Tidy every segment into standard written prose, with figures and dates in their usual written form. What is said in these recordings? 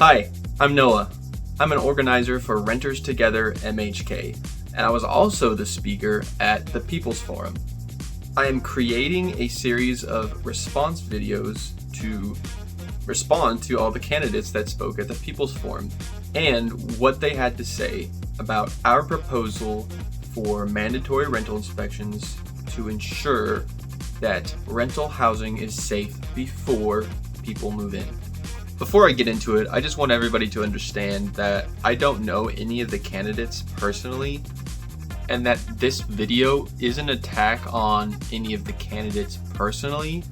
Hi, I'm Noah. I'm an organizer for Renters Together MHK, and I was also the speaker at the People's Forum. I am creating a series of response videos to respond to all the candidates that spoke at the People's Forum and what they had to say about our proposal for mandatory rental inspections to ensure that rental housing is safe before people move in. Before I get into it, I just want everybody to understand that I don't know any of the candidates personally, and that this video is an attack on any of the candidates personally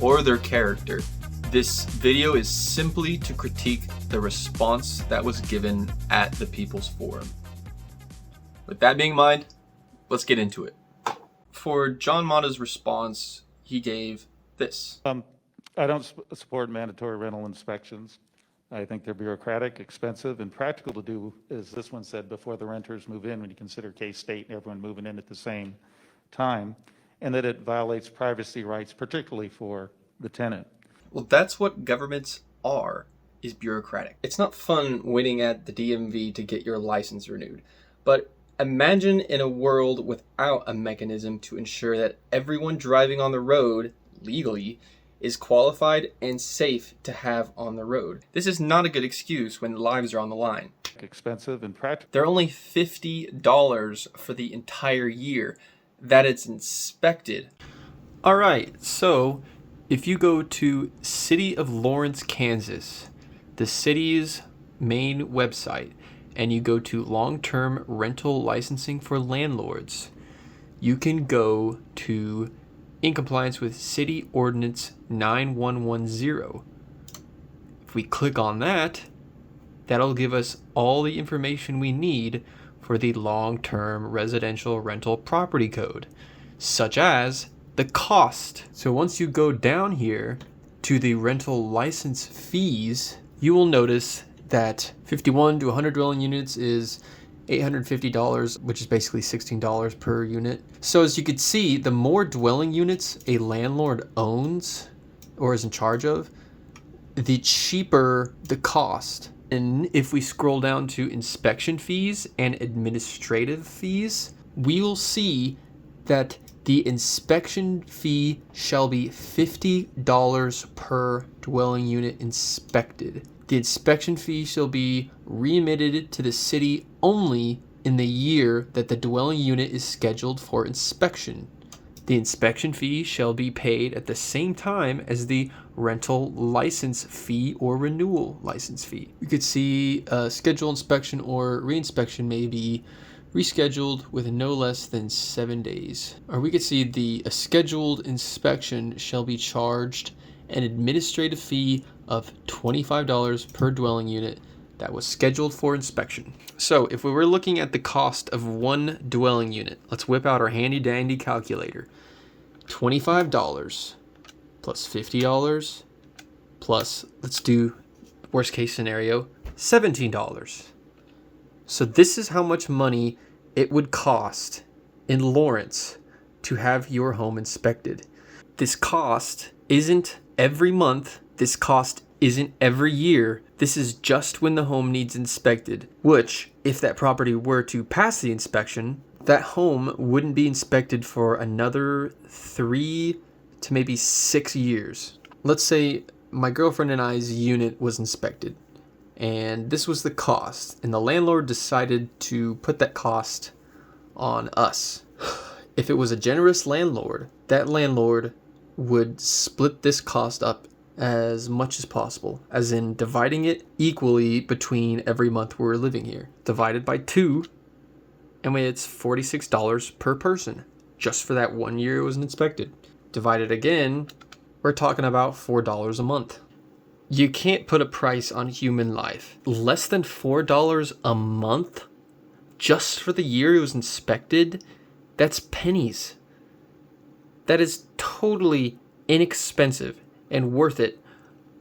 or their character. This video is simply to critique the response that was given at the People's Forum. With that being in mind, let's get into it. For John Matta's response, he gave this. I don't support mandatory rental inspections. I think they're bureaucratic, expensive, and practical to do, as this one said, before the renters move in, when you consider K-State and everyone moving in at the same time, and that it violates privacy rights, particularly for the tenant. Well, that's what governments are, is bureaucratic. It's not fun waiting at the DMV to get your license renewed, but imagine in a world without a mechanism to ensure that everyone driving on the road legally is qualified and safe to have on the road. This is not a good excuse when lives are on the line. Expensive and practical. They're only $50 for the entire year that it's inspected. All right, so if you go to City of Lawrence, Kansas, the city's main website, and you go to long-term rental licensing for landlords, you can go to in compliance with City Ordinance 9110. If we click on that, that'll give us all the information we need for the long-term residential rental property code, such as the cost. So once you go down here to the rental license fees, you will notice that 51 to 100 dwelling units is $850, which is basically $16 per unit. So as you can see, the more dwelling units a landlord owns or is in charge of, the cheaper the cost. And if we scroll down to inspection fees and administrative fees, we will see that the inspection fee shall be $50 per dwelling unit inspected. The inspection fee shall be remitted to the city only in the year that the dwelling unit is scheduled for inspection. The inspection fee shall be paid at the same time as the rental license fee or renewal license fee. You could see a scheduled inspection or reinspection may be rescheduled with no less than 7 days. Or we could see a scheduled inspection shall be charged an administrative fee of $25 per dwelling unit that was scheduled for inspection. So if we were looking at the cost of one dwelling unit, let's whip out our handy dandy calculator. $25 plus $50 plus, let's do worst case scenario, $17. So this is how much money it would cost in Lawrence to have your home inspected. This cost isn't every month. This cost isn't every year. This is just when the home needs inspected, which, if that property were to pass the inspection, that home wouldn't be inspected for another 3 to maybe 6 years. Let's say my girlfriend and I's unit was inspected, and this was the cost, and the landlord decided to put that cost on us. If it was a generous landlord, that landlord would split this cost up as much as possible, as in dividing it equally between every month we're living here. Divided by 2, and it's $46 per person, just for that 1 year it was inspected. Divided again, we're talking about $4 a month. You can't put a price on human life. Less than $4 a month, just for the year it was inspected, that's pennies. That is totally inexpensive and worth it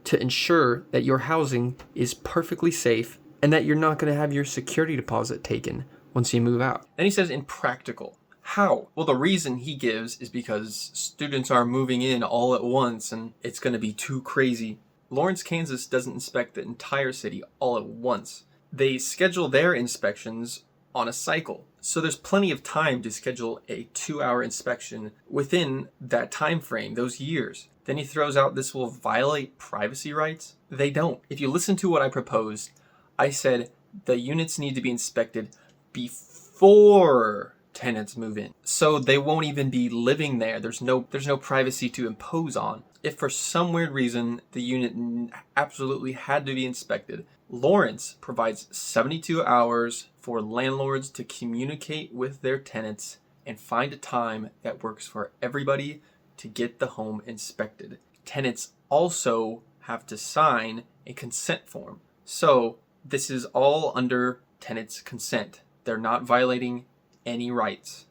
to ensure that your housing is perfectly safe and that you're not going to have your security deposit taken once you move out. Then he says impractical. How? Well, the reason he gives is because students are moving in all at once and it's going to be too crazy. Lawrence, Kansas doesn't inspect the entire city all at once. They schedule their inspections on a cycle. So there's plenty of time to schedule a 2-hour inspection within that time frame, those years. Then he throws out this will violate privacy rights. They don't. If you listen to what I proposed, I said the units need to be inspected before tenants move in. So they won't even be living there. There's no privacy to impose on. If for some weird reason the unit absolutely had to be inspected, Lawrence provides 72 hours for landlords to communicate with their tenants and find a time that works for everybody to get the home inspected. Tenants also have to sign a consent form. So this is all under tenants' consent. They're not violating any rights.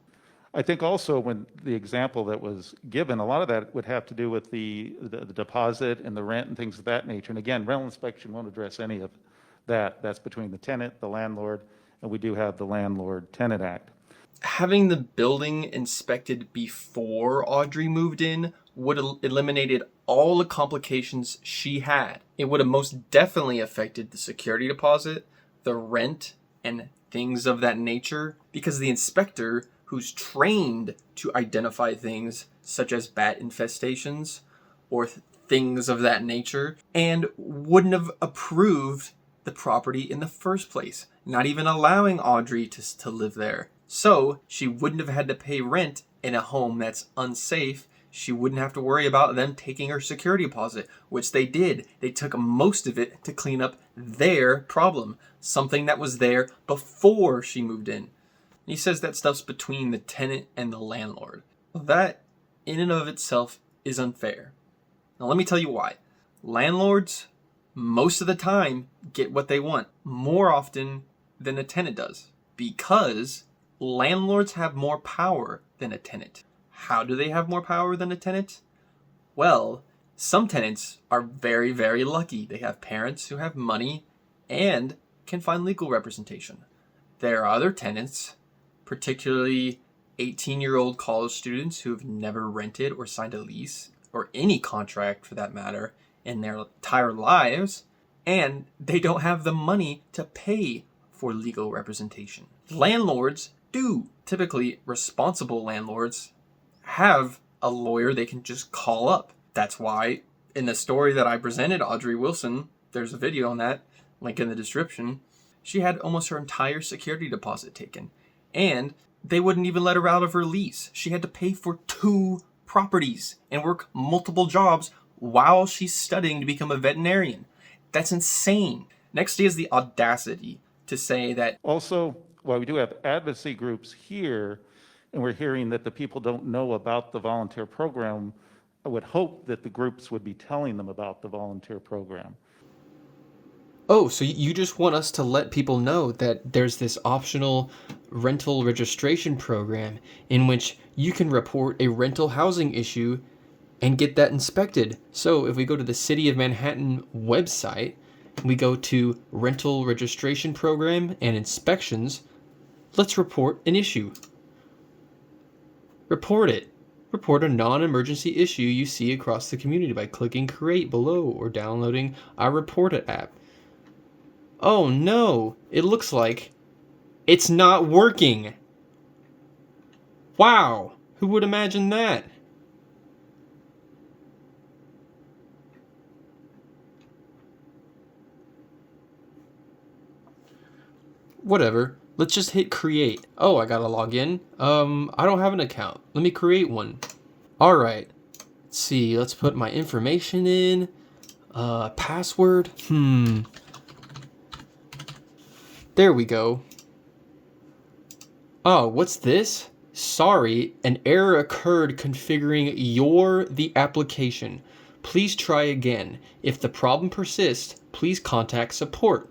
I think also when the example that was given, a lot of that would have to do with the deposit and the rent and things of that nature. And again, rental inspection won't address any of that. That's between the tenant, the landlord, and we do have the Landlord-Tenant Act. Having the building inspected before Audrey moved in would have eliminated all the complications she had. It would have most definitely affected the security deposit, the rent, and things of that nature, because the inspector, who's trained to identify things such as bat infestations or things of that nature, and wouldn't have approved the property in the first place, not even allowing Audrey to live there. So she wouldn't have had to pay rent in a home that's unsafe. She wouldn't have to worry about them taking her security deposit, which they did. They took most of it to clean up their problem, something that was there before she moved in. He says that stuff's between the tenant and the landlord. Well, that, in and of itself, is unfair. Now, let me tell you why. Landlords, most of the time, get what they want, more often than a tenant does, because landlords have more power than a tenant. How do they have more power than a tenant? Well, some tenants are very, very lucky. They have parents who have money and can find legal representation. There are other tenants, particularly 18-year-old college students who have never rented or signed a lease, or any contract for that matter, in their entire lives, and they don't have the money to pay for legal representation. Landlords do. Typically, responsible landlords have a lawyer they can just call up. That's why in the story that I presented, Audrey Wilson, there's a video on that, link in the description, she had almost her entire security deposit taken. And they wouldn't even let her out of her lease. She had to pay for 2 properties and work multiple jobs while she's studying to become a veterinarian. That's insane. Next, he has the audacity to say that Also, while we do have advocacy groups here, and we're hearing that the people don't know about the volunteer program, I would hope that the groups would be telling them about the volunteer program. oh, so you just want us to let people know that there's this optional rental registration program in which you can report a rental housing issue and get that inspected. So if we go to the City of Manhattan website, we go to rental registration program and inspections, let's report an issue. Report it. Report a non-emergency issue you see across the community by clicking create below or downloading our Report It app. Oh no, it looks like it's not working. Wow, who would imagine that? Whatever, let's just hit create. Oh, I gotta log in. I don't have an account. Let me create one. All right, let's see, let's put my information in. Password, There we go. Oh, what's this? Sorry, an error occurred configuring the application. Please try again. If the problem persists, please contact support.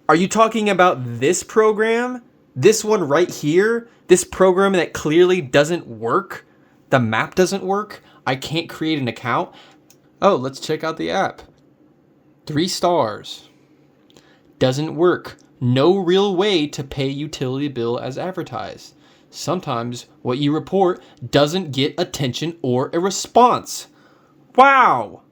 Are you talking about this program? This one right here? This program that clearly doesn't work? The map doesn't work? I can't create an account? Oh, let's check out the app. 3 stars. Doesn't work. No real way to pay utility bill as advertised. Sometimes what you report doesn't get attention or a response. Wow!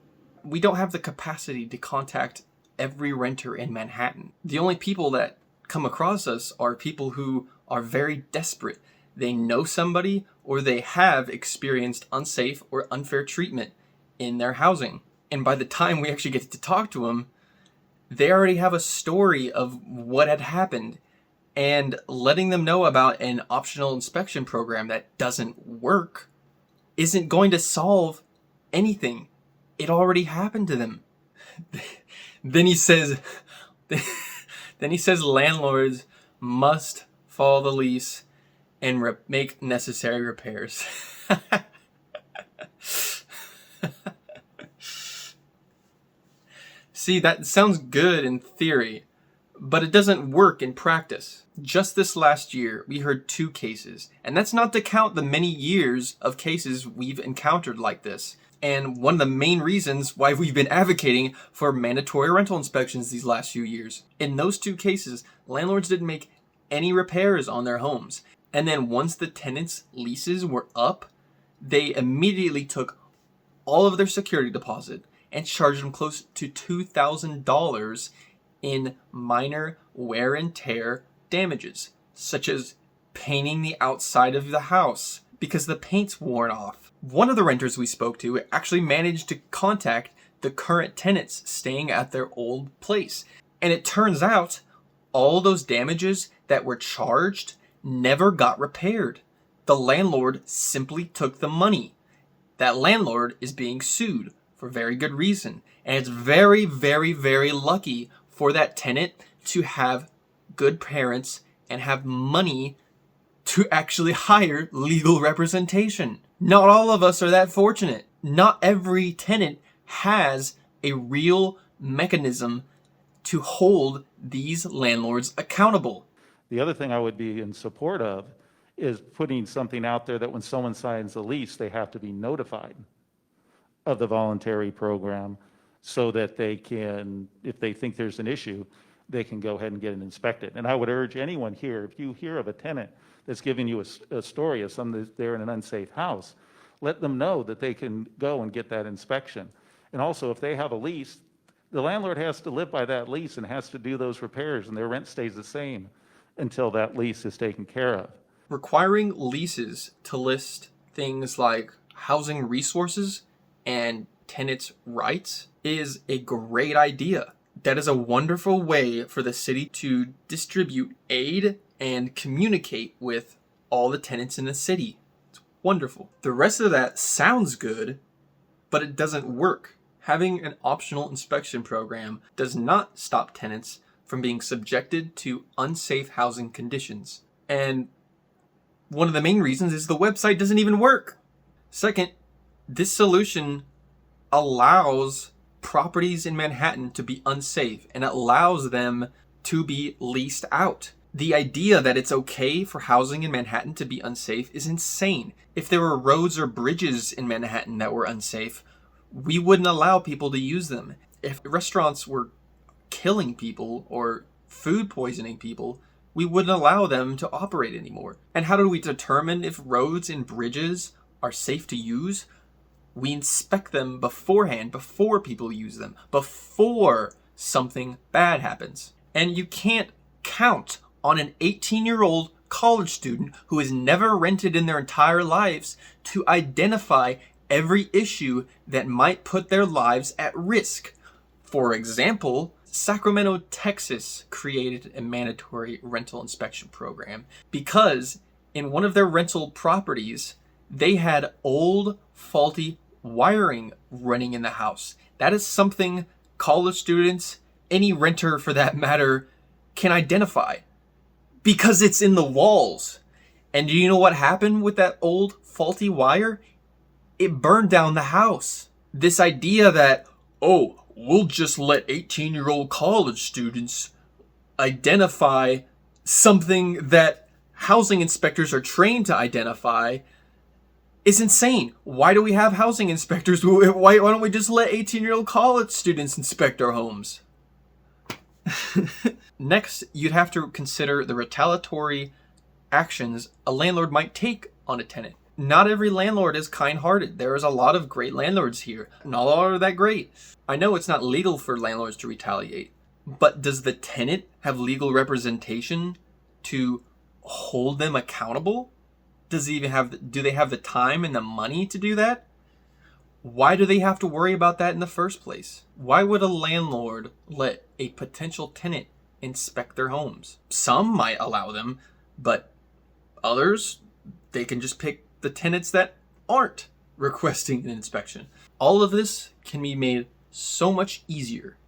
we don't have the capacity to contact every renter in Manhattan. The only people that come across us are people who are very desperate. They know somebody or they have experienced unsafe or unfair treatment in their housing. And by the time we actually get to talk to them, they already have a story of what had happened. And letting them know about an optional inspection program that doesn't work isn't going to solve anything. It already happened to them. Then he says landlords must follow the lease and make necessary repairs. See, that sounds good in theory, but it doesn't work in practice. Just this last year, we heard 2 cases, and that's not to count the many years of cases we've encountered like this. And one of the main reasons why we've been advocating for mandatory rental inspections these last few years. In those 2 cases, landlords didn't make any repairs on their homes. And then once the tenants' leases were up, they immediately took all of their security deposit and charged them close to $2,000 in minor wear and tear damages, such as painting the outside of the house because the paint's worn off. One of the renters we spoke to actually managed to contact the current tenants staying at their old place. And it turns out all those damages that were charged never got repaired. The landlord simply took the money. That landlord is being sued for very good reason. And it's very, very, very lucky for that tenant to have good parents and have money to actually hire legal representation. Not all of us are that fortunate. Not every tenant has a real mechanism to hold these landlords accountable. The other thing I would be in support of is putting something out there that when someone signs a lease, they have to be notified of the voluntary program so that they can, if they think there's an issue, they can go ahead and get it inspected. And I would urge anyone here, if you hear of a tenant that's giving you a story of something that's there in an unsafe house, let them know that they can go and get that inspection. And also, if they have a lease, the landlord has to live by that lease and has to do those repairs, and their rent stays the same until that lease is taken care of. Requiring leases to list things like housing resources and tenants' rights is a great idea. That is a wonderful way for the city to distribute aid and communicate with all the tenants in the city. It's wonderful. The rest of that sounds good, but it doesn't work. Having an optional inspection program does not stop tenants from being subjected to unsafe housing conditions. And one of the main reasons is the website doesn't even work. Second, this solution allows properties in Manhattan to be unsafe and allows them to be leased out. The idea that it's okay for housing in Manhattan to be unsafe is insane. If there were roads or bridges in Manhattan that were unsafe, we wouldn't allow people to use them. If restaurants were killing people or food poisoning people, we wouldn't allow them to operate anymore. And how do we determine if roads and bridges are safe to use? We inspect them beforehand, before people use them, before something bad happens. And you can't count on an 18-year-old college student who has never rented in their entire lives to identify every issue that might put their lives at risk. For example, Sacramento, Texas created a mandatory rental inspection program because in one of their rental properties, they had old, faulty wiring running in the house. That is something college students, any renter for that matter, can identify because it's in the walls. And do you know what happened with that old, faulty wire? It burned down the house. This idea that, oh, we'll just let 18-year-old college students identify something that housing inspectors are trained to identify is insane. Why do we have housing inspectors? Why don't we just let 18-year-old college students inspect our homes? Next, you'd have to consider the retaliatory actions a landlord might take on a tenant. Not every landlord is kind-hearted. There is a lot of great landlords here. Not all are that great. I know it's not legal for landlords to retaliate, but does the tenant have legal representation to hold them accountable? Do they have the time and the money to do that? Why do they have to worry about that in the first place? Why would a landlord let a potential tenant inspect their homes? Some might allow them, but others, they can just pick the tenants that aren't requesting an inspection. All of this can be made so much easier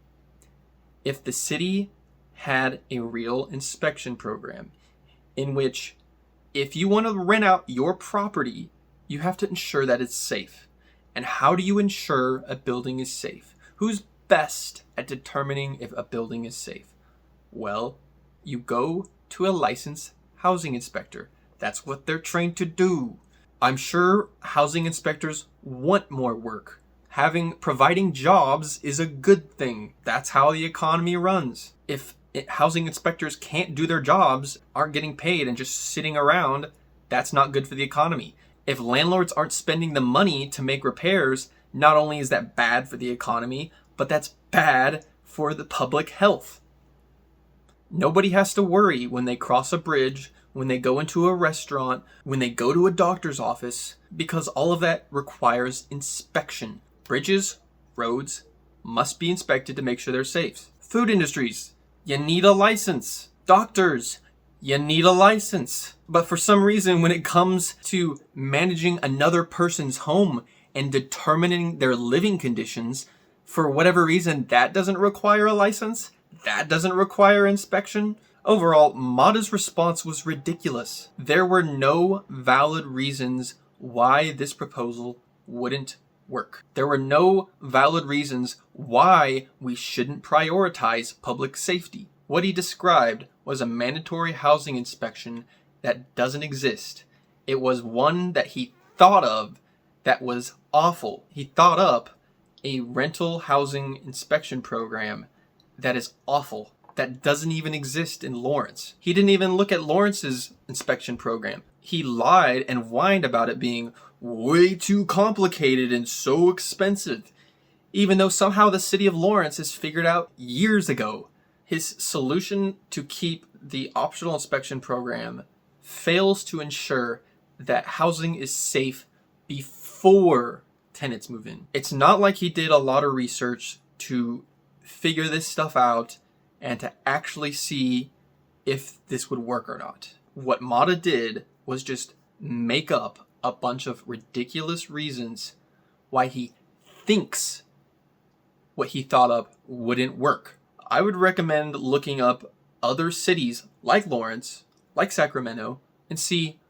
if the city had a real inspection program in which if you want to rent out your property, you have to ensure that it's safe. And how do you ensure a building is safe? Who's best at determining if a building is safe? Well, you go to a licensed housing inspector. That's what they're trained to do. I'm sure housing inspectors want more work. Providing jobs is a good thing. That's how the economy runs. If housing inspectors can't do their jobs, aren't getting paid, and just sitting around, that's not good for the economy. If landlords aren't spending the money to make repairs, not only is that bad for the economy, but that's bad for the public health. Nobody has to worry when they cross a bridge, when they go into a restaurant, when they go to a doctor's office, because all of that requires inspection. Bridges, roads must be inspected to make sure they're safe. Food industries, you need a license. Doctors, you need a license. But for some reason, when it comes to managing another person's home and determining their living conditions, for whatever reason, that doesn't require a license. That doesn't require inspection. Overall, Matta's response was ridiculous. There were no valid reasons why this proposal wouldn't work. There were no valid reasons why we shouldn't prioritize public safety. What he described was a mandatory housing inspection that doesn't exist. It was one that he thought of that was awful. He thought up a rental housing inspection program that is awful, that doesn't even exist in Lawrence. He didn't even look at Lawrence's inspection program. He lied and whined about it being way too complicated and so expensive, even though somehow the city of Lawrence has figured out years ago. His solution to keep the optional inspection program fails to ensure that housing is safe before tenants move in. It's not like he did a lot of research to figure this stuff out and to actually see if this would work or not. What Matta did was just make up a bunch of ridiculous reasons why he thinks what he thought up wouldn't work. I would recommend looking up other cities like Lawrence, like Sacramento, and see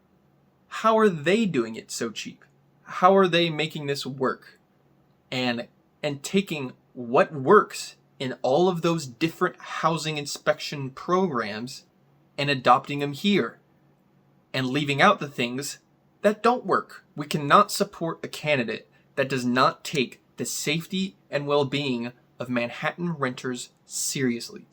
how are they doing it so cheap? How are they making this work? And taking what works in all of those different housing inspection programs and adopting them here and leaving out the things that don't work. We cannot support a candidate that does not take the safety and well-being of Manhattan renters seriously.